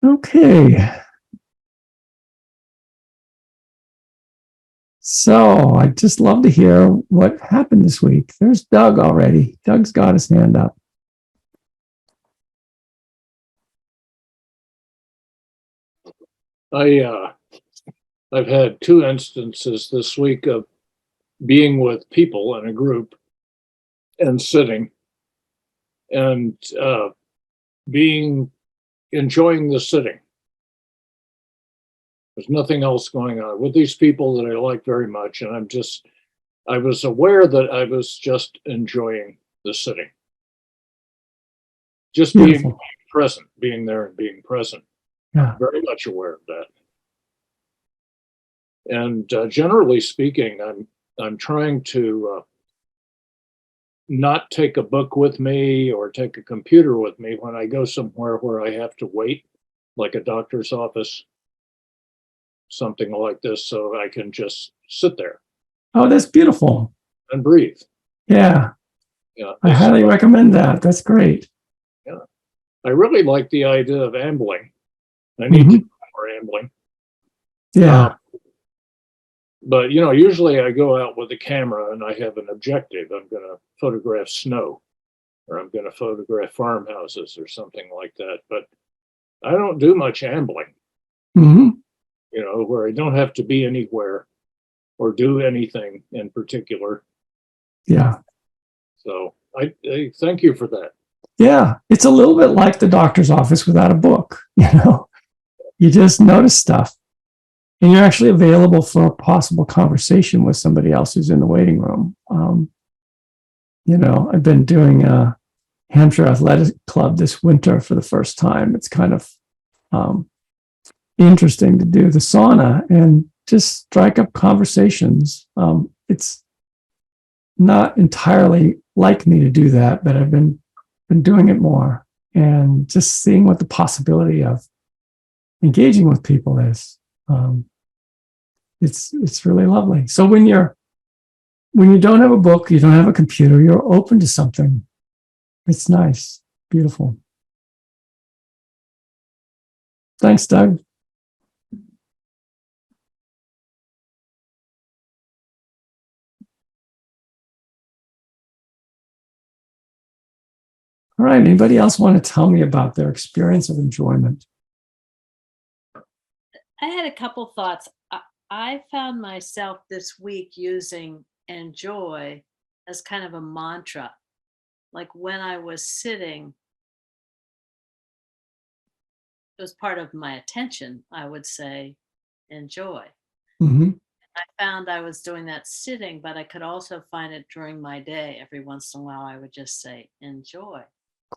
Okay. So I'd just love to hear what happened this week. There's Doug already. Doug's got his hand up. I've had two instances this week of being with people in a group and sitting and enjoying the sitting. There's nothing else going on with these people that I like very much, and I was aware that I was just enjoying the sitting, just being present, being there and being present. Yeah. Very much aware of that. And generally speaking, I'm trying to not take a book with me or take a computer with me when I go somewhere where I have to wait, like a doctor's office, something like this, so I can just sit there. Oh, that's beautiful. And breathe. Yeah. Yeah. I highly recommend that. That's great. Yeah. I really like the idea of ambling. I need to do more ambling. Yeah. But usually I go out with a camera and I have an objective. I'm going to photograph snow, or I'm going to photograph farmhouses or something like that. But I don't do much ambling. Where I don't have to be anywhere or do anything in particular. Yeah. So I thank you for that. Yeah. It's a little bit like the doctor's office without a book. You just notice stuff. And you're actually available for a possible conversation with somebody else who's in the waiting room. I've been doing a Hampshire Athletic Club this winter for the first time. It's kind of interesting to do the sauna and just strike up conversations. It's not entirely like me to do that, but I've been doing it more and just seeing what the possibility of engaging with people is. It's really lovely. So when you don't have a book, you don't have a computer, you're open to something. It's nice, beautiful. Thanks, Doug. All right, anybody else want to tell me about their experience of enjoyment? I had a couple thoughts. I found myself this week using enjoy as kind of a mantra. Like when I was sitting, it was part of my attention, I would say, enjoy. I found I was doing that sitting, but I could also find it during my day. Every once in a while, I would just say enjoy.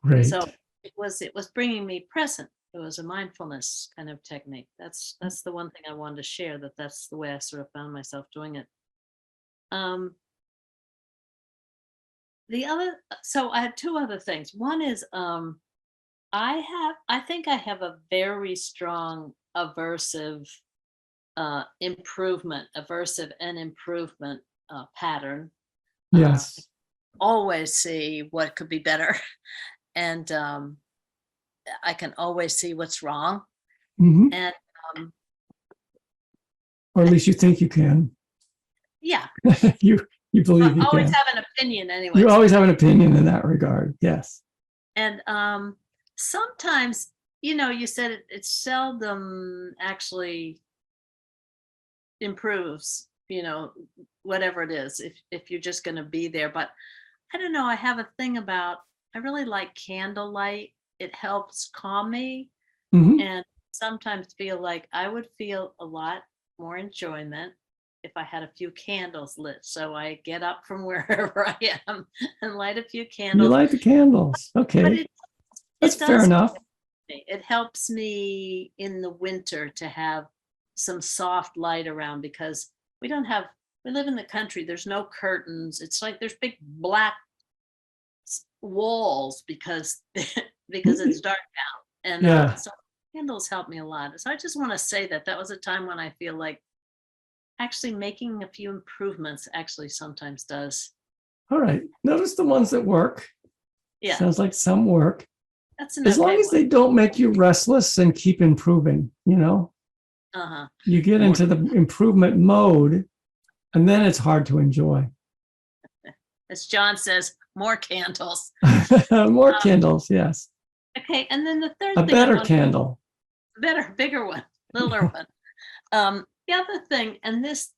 Great. So it was bringing me present. It was a mindfulness kind of technique. That's the one thing I wanted to share, that's the way I sort of found myself doing it. So I have two other things. One is I think I have a very strong aversive and improvement pattern. Yes. Always see what could be better. And I can always see what's wrong. And or at least you think you can. Yeah. you believe you always can. Have an opinion anyway. You always have an opinion in that regard. Yes. And sometimes, you said it seldom actually improves, whatever it is, if you're just going to be there. But I don't know, I have a thing about, I really like candlelight. It helps calm me, and sometimes feel like I would feel a lot more enjoyment if I had a few candles lit. So I get up from wherever I am and light a few candles. You light the candles. Okay. That's fair enough. It helps me in the winter to have some soft light around, because we live in the country. There's no curtains. It's like there's big black walls because it's dark out. And so candles help me a lot. So I just want to say that was a time when I feel like actually making a few improvements actually sometimes does. All right. Notice the ones that work. Yeah. Sounds like some work. That's As long big as one. they don't make you restless and keep improving, Uh-huh. you get into the improvement mode, and then it's hard to enjoy. As John says, more candles. More candles, yes. Okay, and then the third A thing better candle. bigger one, littler one. The other thing, and this,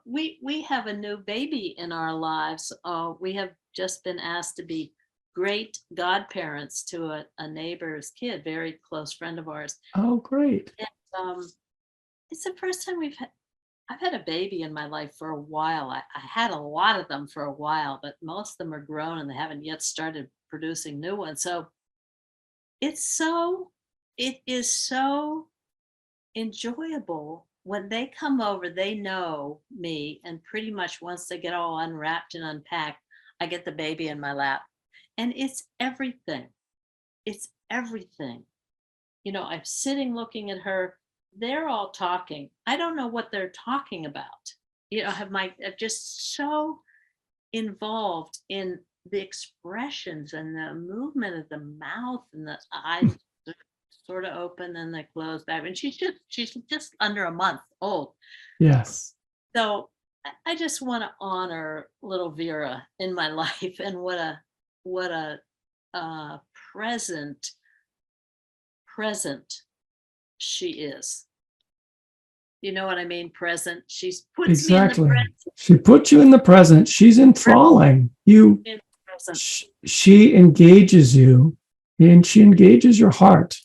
we have a new baby in our lives. We have just been asked to be great godparents to a neighbor's kid, very close friend of ours. Oh, great. And, it's the first time I've had a baby in my life for a while. I had a lot of them for a while, but most of them are grown and they haven't yet started producing new ones. So it is so enjoyable when they come over. They know me, and pretty much once they get all unwrapped and unpacked, I get the baby in my lap, and it's everything. It's everything. I'm sitting looking at her. They're all talking. I don't know what they're talking about. I'm just so involved in the expressions and the movement of the mouth, and the eyes sort of open and they close back. And she's just under a month old. Yes. So I just want to honor little Vera in my life, and what a present she is. You know what I mean? Present. She's puts Exactly. me in the present. She puts you in the present. She's enthralling. She engages you, and she engages your heart.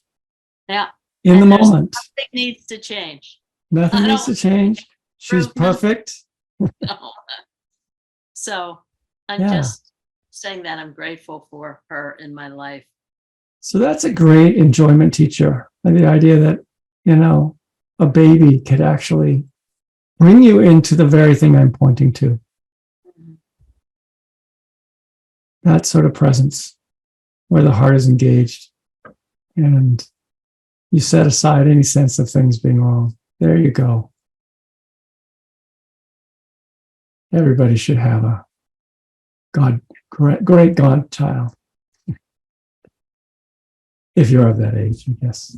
Yeah. In the moment. Nothing needs to change. Nothing needs to change. She's perfect. No. So I'm just saying that I'm grateful for her in my life. So that's a great enjoyment teacher. And the idea that, a baby could actually bring you into the very thing I'm pointing to. Mm-hmm. That sort of presence where the heart is engaged and you set aside any sense of things being wrong. There you go. Everybody should have a great godchild. If you're of that age, I guess.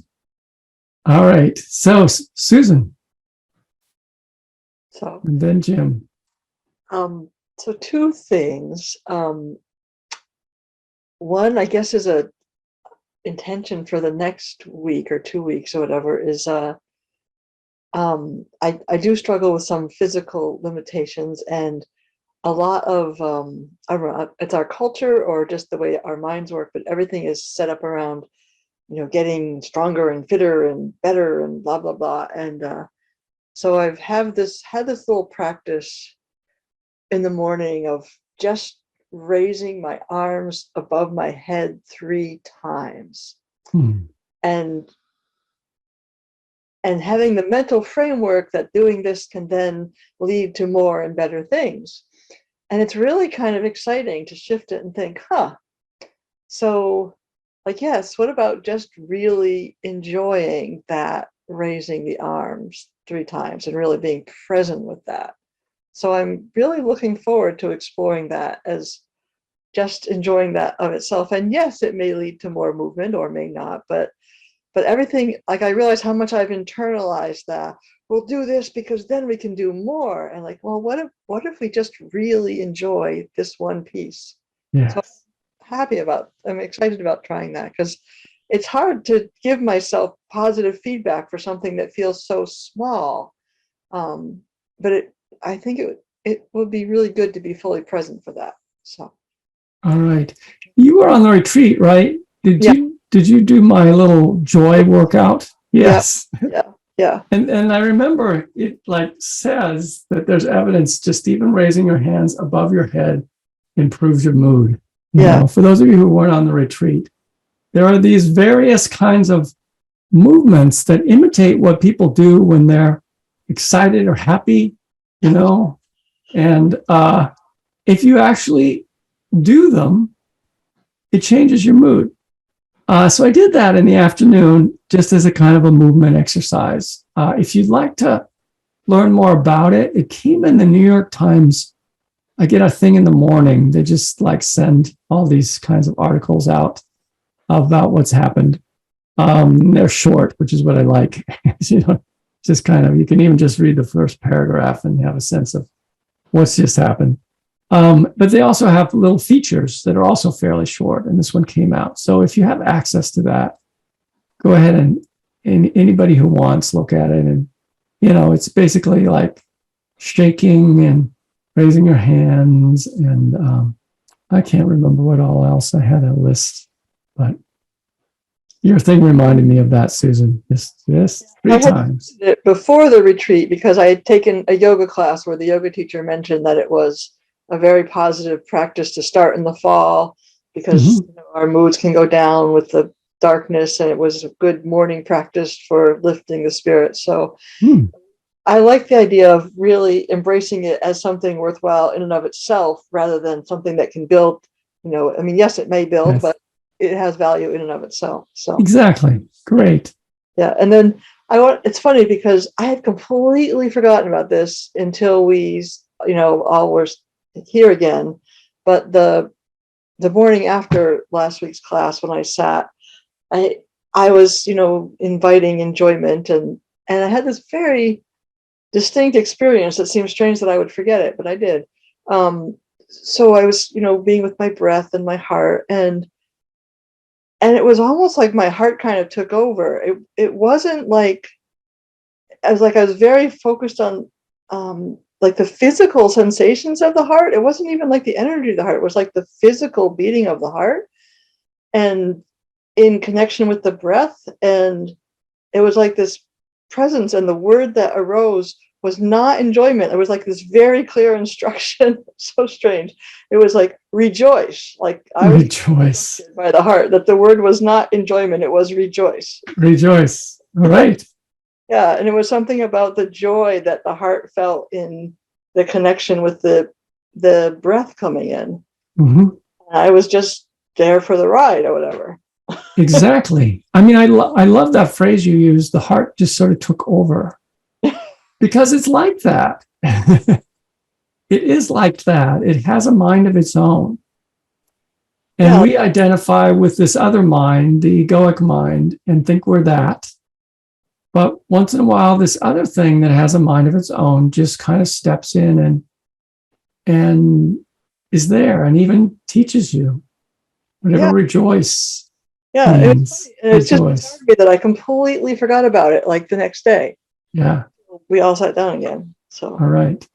All right. So, Susan. And then Jim. So two things. One, I guess, is a intention for the next week or 2 weeks or whatever is I do struggle with some physical limitations, and a lot of I don't know, it's our culture or just the way our minds work, but everything is set up around getting stronger and fitter and better and blah blah blah. And so I've had this little practice in the morning of just raising my arms above my head 3 times. And having the mental framework that doing this can then lead to more and better things. And it's really kind of exciting to shift it and think, so yes, what about just really enjoying that, raising the arms 3 times and really being present with that. So I'm really looking forward to exploring that as just enjoying that of itself. And yes, it may lead to more movement or may not, but everything, I realize how much I've internalized that we'll do this because then we can do more. And what if we just really enjoy this one piece? Yes. So I'm excited about trying that, because it's hard to give myself positive feedback for something that feels so small. But I think it would be really good to be fully present for that. So. All right. You were on the retreat, right? Did you do my little joy workout? Yes. Yeah. And I remember it says that there's evidence just even raising your hands above your head improves your mood. For those of you who weren't on the retreat, there are these various kinds of movements that imitate what people do when they're excited or happy, and if you actually do them, it changes your mood. So I did that in the afternoon just as a kind of a movement exercise. If you'd like to learn more about it, it came in the New York Times. I get a thing in the morning. They just send all these kinds of articles out. about what's happened. They're short, which is what I like. Just kind of, you can even just read the first paragraph and have a sense of what's just happened. But they also have little features that are also fairly short, and this one came out. So if you have access to that, go ahead and anybody who wants, look at it. And, it's basically like shaking and raising your hands. And I can't remember what all else. I had a list, but your thing reminded me of that, Susan, just 3 times. Before the retreat, because I had taken a yoga class where the yoga teacher mentioned that it was a very positive practice to start in the fall because our moods can go down with the darkness, and it was a good morning practice for lifting the spirit. So I like the idea of really embracing it as something worthwhile in and of itself, rather than something that can build, yes, it may build, but it has value in and of itself. So exactly. Great. Yeah. And then it's funny because I had completely forgotten about this until we, all were here again. But the morning after last week's class, when I sat, I was, inviting enjoyment, and I had this very distinct experience that seemed strange that I would forget it, but I did. So I was, being with my breath and my heart, and it was almost like my heart kind of took over. It wasn't like I was very focused on like the physical sensations of the heart. It wasn't even like the energy of the heart. It was like the physical beating of the heart, and in connection with the breath. And it was like this presence, and the word that arose was not enjoyment. It was like this very clear instruction. So strange. It was like rejoice. Like I was rejoice by the heart, that the word was not enjoyment. It was rejoice. Rejoice. All right. Yeah. And it was something about the joy that the heart felt in the connection with the breath coming in. I was just there for the ride or whatever. Exactly. I mean, I love that phrase you used. The heart just sort of took over, because it's like that. It is like that. It has a mind of its own. And we identify with this other mind, the egoic mind, and think we're that. But once in a while, this other thing that has a mind of its own just kind of steps in and is there, and even teaches you whatever rejoice. Yeah, it's just bizarre that I completely forgot about it, like the next day. Yeah. We all sat down again. So all right.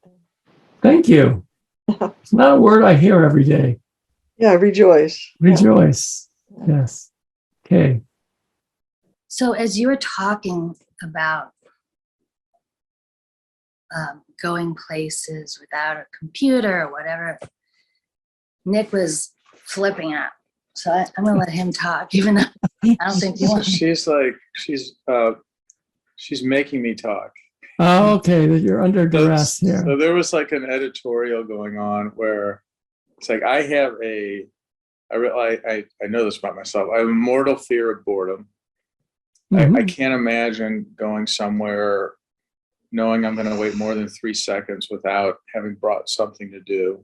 Thank you. It's not a word I hear every day. Yeah, rejoice. Rejoice. Yeah. Yes. Okay. So as you were talking about going places without a computer or whatever, Nick was flipping out. So I'm going to let him talk, even though I don't think you want. She's making me talk. Oh, okay. You're under duress here. So there was like an editorial going on where it's like I know this about myself. I have a mortal fear of boredom. I can't imagine going somewhere knowing I'm going to wait more than 3 seconds without having brought something to do.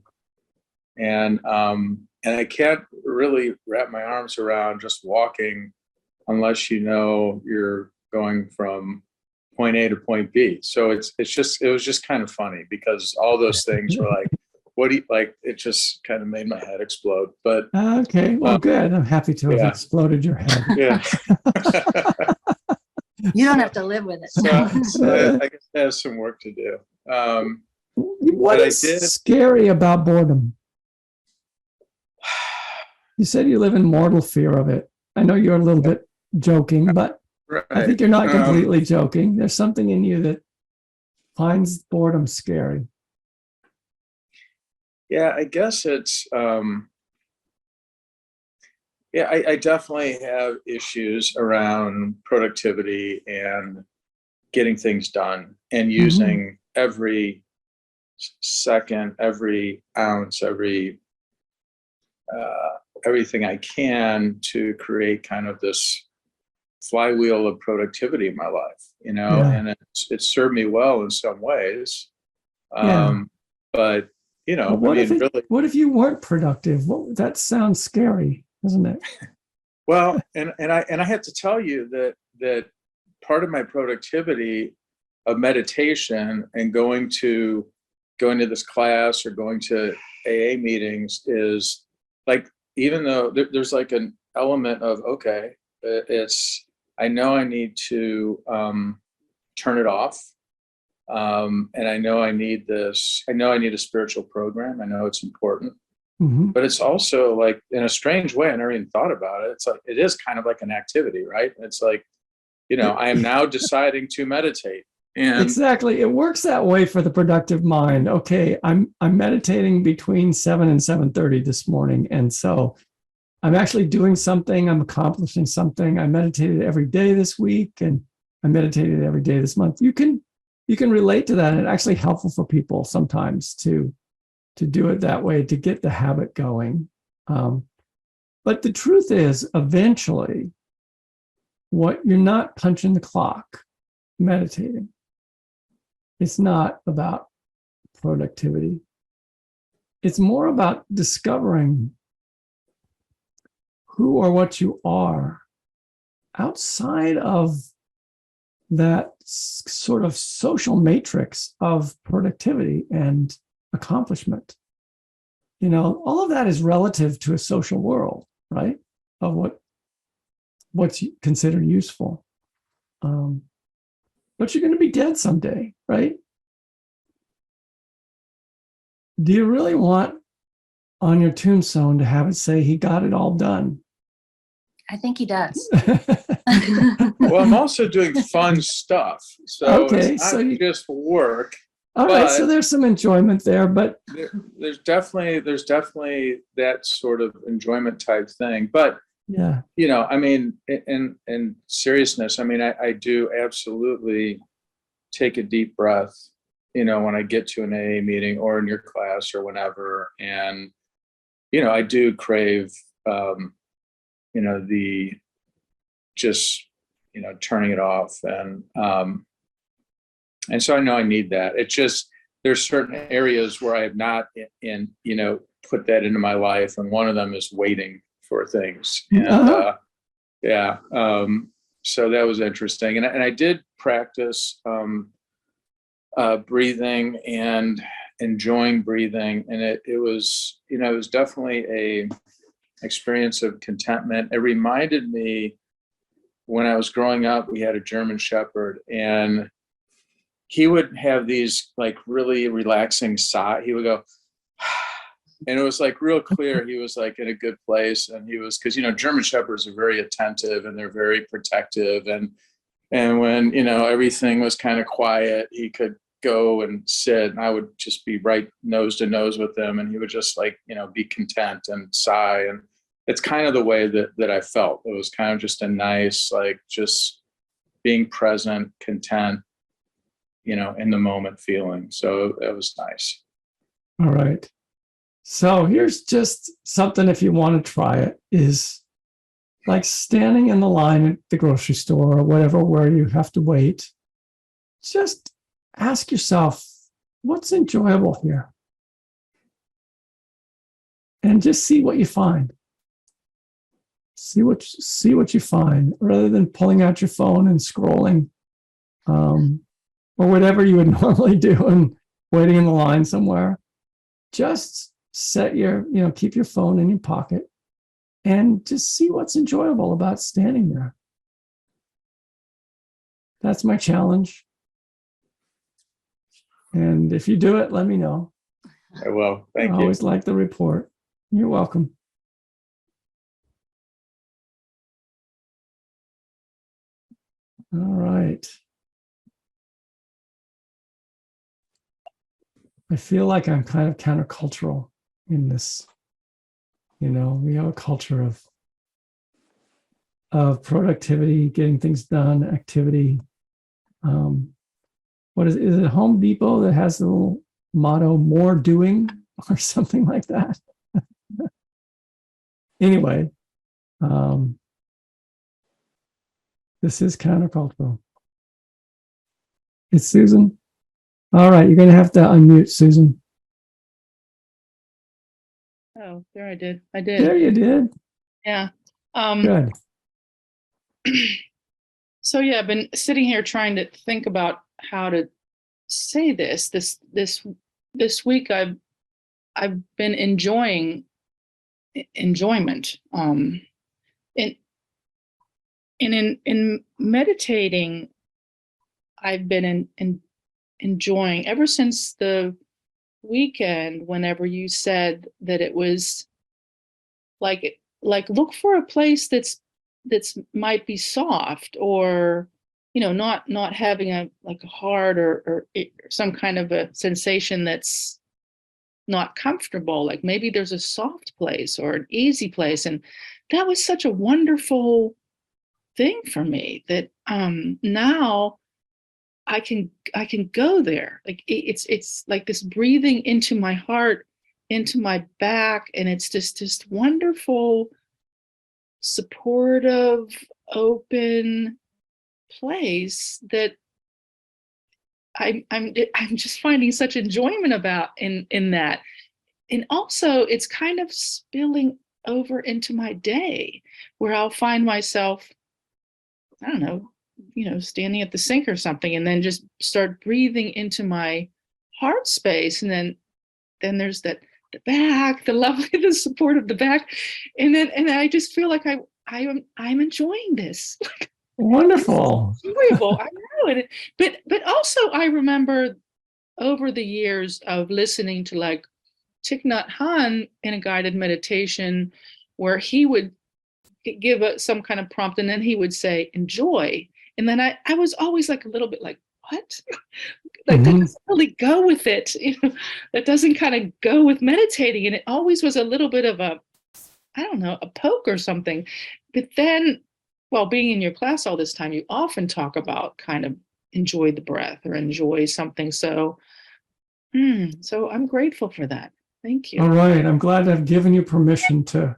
And I can't really wrap my arms around just walking unless you're going from point A to point B. So it was just kind of funny because all those things were like, what do you like? It just kind of made my head explode. But okay, well, good. I'm happy to have exploded your head. Yeah. You don't have to live with it. So I guess I have some work to do. What is scary about boredom? You said you live in mortal fear of it. I know you're a little bit joking, but I think you're not completely joking. There's something in you that finds boredom scary. Yeah, I guess it's, I definitely have issues around productivity and getting things done and using every second, every ounce, everything I can to create kind of this flywheel of productivity in my life, and it served me well in some ways. But what if you weren't productive? That sounds scary, doesn't it? Well, and I have to tell you that part of my productivity of meditation and going to this class or going to AA meetings is like, even though there's like an element of, okay, I know I need to turn it off. And I know I need this. I know I need a spiritual program. I know it's important. Mm-hmm. But it's also like, in a strange way, I never even thought about it. It's like, it is kind of like an activity, right? It's like, I am now deciding to meditate. And Exactly. It works that way for the productive mind. Okay, I'm meditating between 7 and 7:30 this morning. And so I'm actually doing something, I'm accomplishing something. I meditated every day this week and I meditated every day this month. You can relate to that. And it's actually helpful for people sometimes to do it that way, to get the habit going. But the truth is, eventually, you're not punching the clock meditating. It's not about productivity. It's more about discovering who or what you are outside of that sort of social matrix of productivity and accomplishment. All of that is relative to a social world, right? Of what's considered useful. But you're going to be dead someday, right? Do you really want on your tombstone to have it say he got it all done? I think he does. well, I'm also doing fun stuff. So Okay, it's not so just work. All right, so there's some enjoyment there, but there's definitely that sort of enjoyment type thing. But yeah, I mean, in seriousness, I mean, I do absolutely take a deep breath, when I get to an AA meeting or in your class or whenever. And, I do crave, the just, turning it off. And so I know I need that. It's just, there's certain areas where I have not put that into my life. And one of them is waiting for things. And so that was interesting. And I did practice breathing and enjoying breathing. And it was, it was definitely a experience of contentment. It reminded me, when I was growing up, we had a German Shepherd, and he would have these like really relaxing sigh. He would go, and it was like real clear he was like in a good place. And he was, because German Shepherds are very attentive and they're very protective. And when everything was kind of quiet, he could go and sit, and I would just be right nose to nose with him, and he would just like be content and sigh. And it's kind of the way that I felt. It was kind of just a nice, like, just being present, content, in the moment feeling. So it was nice. All right. So here's just something, if you want to try it, is like standing in the line at the grocery store or whatever, where you have to wait. Just ask yourself, what's enjoyable here? And just see what you find. See what you find, rather than pulling out your phone and scrolling, or whatever you would normally do and waiting in the line somewhere. Just keep your phone in your pocket and just see what's enjoyable about standing there. That's my challenge. And if you do it, let me know. I will. Thank you. I always like the report. You're welcome. All right. I feel like I'm kind of countercultural in this. We have a culture of productivity, getting things done, activity. What is it Home Depot that has the little motto, more doing, or something like that? Anyway, this is countercultural. It's Susan. All right, you're going to have to unmute, Susan. Oh, there I did. I did. There you did. Yeah. Good. So yeah, I've been sitting here trying to think about how to say this. This week I've been enjoying enjoyment. And in meditating, I've been enjoying ever since the weekend. Whenever you said that it was like look for a place that's might be soft, or not having a hard or some kind of a sensation that's not comfortable, like maybe there's a soft place or an easy place. And that was such a wonderful thing for me that now I can go there. Like it's like this breathing into my heart, into my back, and it's just this wonderful, supportive, open place that I'm just finding such enjoyment about in that. And also it's kind of spilling over into my day, where I'll find myself, I don't know, standing at the sink or something, and then just start breathing into my heart space. And then there's the back, the support of the back. And I just feel like I'm enjoying this. Wonderful. It's enjoyable. I know it. But also I remember over the years of listening to like Thich Nhat Hanh in a guided meditation, where he would give some kind of prompt, and then he would say, enjoy. And then I was always like a little bit like, what? Like that doesn't really go with it. That doesn't kind of go with meditating. And it always was a little bit of a poke or something. But then, well, being in your class all this time, you often talk about kind of enjoy the breath or enjoy something. So I'm grateful for that. Thank you. All right. I'm glad I've given you permission to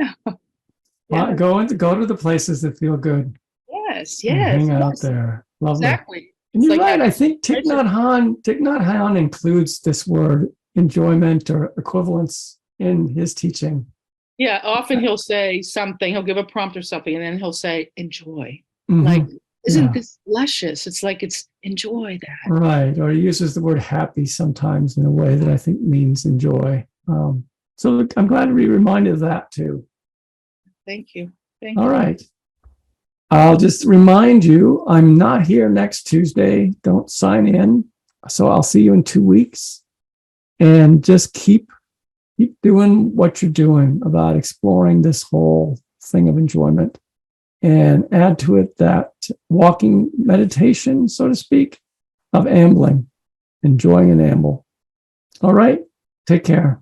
go to the places that feel good. Yes. And hang out there. Lovely. Exactly. And you're It's like right. that. I think Thich Nhat Hanh includes this word enjoyment or equivalence in his teaching. Yeah, often he'll say something, he'll give a prompt or something, and then he'll say, enjoy. Mhm. Like, isn't this luscious? It's like, it's enjoy that. Right. Or he uses the word happy sometimes in a way that I think means enjoy. So I'm glad to be reminded of that too. Thank you. All right. I'll just remind you, I'm not here next Tuesday. Don't sign in. So I'll see you in 2 weeks. And just keep doing what you're doing about exploring this whole thing of enjoyment, and add to it that walking meditation, so to speak, of ambling, enjoying an amble. All right. Take care.